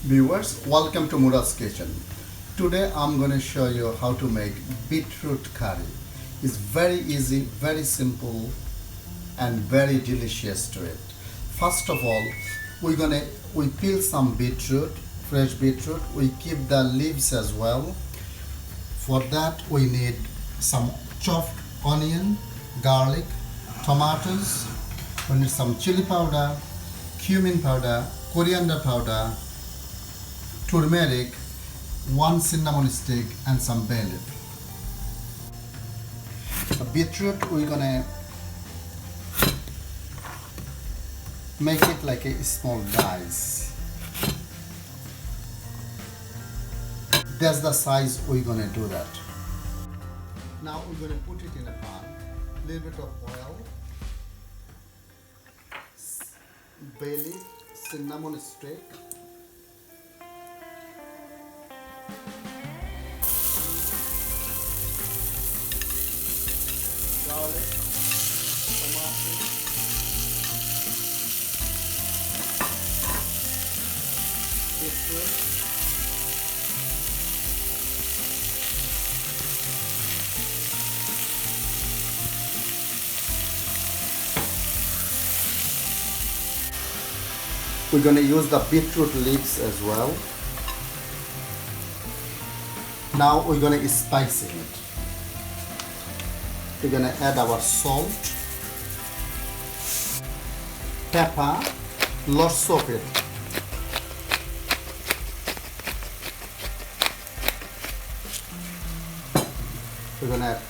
Viewers, welcome to Murads Kitchen. Today I'm going to show you how to make beetroot curry. It's very easy, very simple and very delicious to it. First of all, we peel some beetroot, fresh beetroot. We keep the leaves as well. For that we need some chopped onion, garlic, tomatoes. We need some chili powder, cumin powder, coriander powder, turmeric, 1 cinnamon stick and some bay leaf. The beetroot we're gonna make it like a small dice. That's the size we're gonna do that. Now we're gonna put it in a pan, little bit of oil, bay leaf, cinnamon stick, garlic, tomato, beetroot, we're going to use the beetroot leaves as well. Now we're going to spice it. We're going to add our salt, pepper, lots of it. We're going to add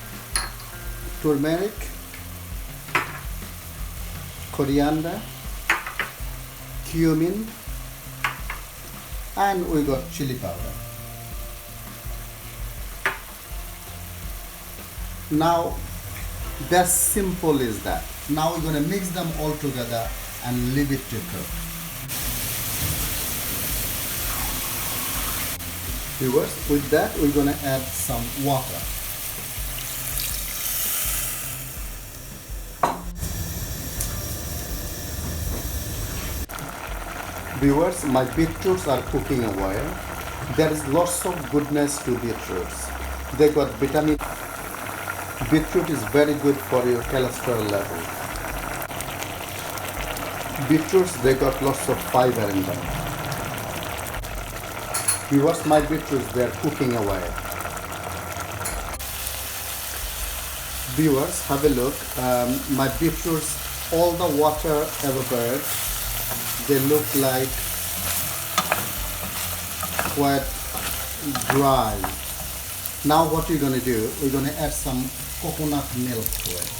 turmeric, coriander, cumin, and we got chili powder. Now that's simple as that. Now we're going to mix them all together and leave it to cook. Viewers, with that we're going to add some water. Viewers, my beetroots are cooking away. There is lots of goodness to beetroots. They got vitamin. Beetroot is very good for your cholesterol level. Beetroots, they got lots of fiber in them. Viewers, my beetroots, they are cooking away. Viewers, have a look. My beetroots, all the water evaporated. They look like quite dry. Now what we're going to do, we're going to add some coconut milk to it.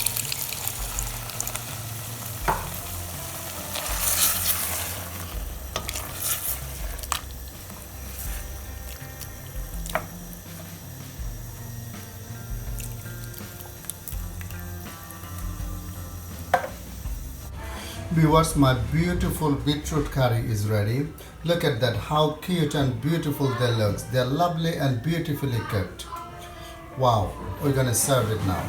Viewers, my beautiful beetroot curry is ready. Look at that, how cute and beautiful they look. They're lovely and beautifully cooked. Wow, we're gonna serve it now.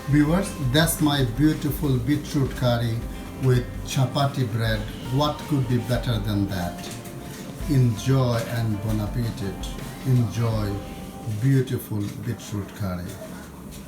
Viewers, that's my beautiful beetroot curry with chapati bread. What could be better than that? Enjoy and bon appetit. Enjoy beautiful beetroot curry.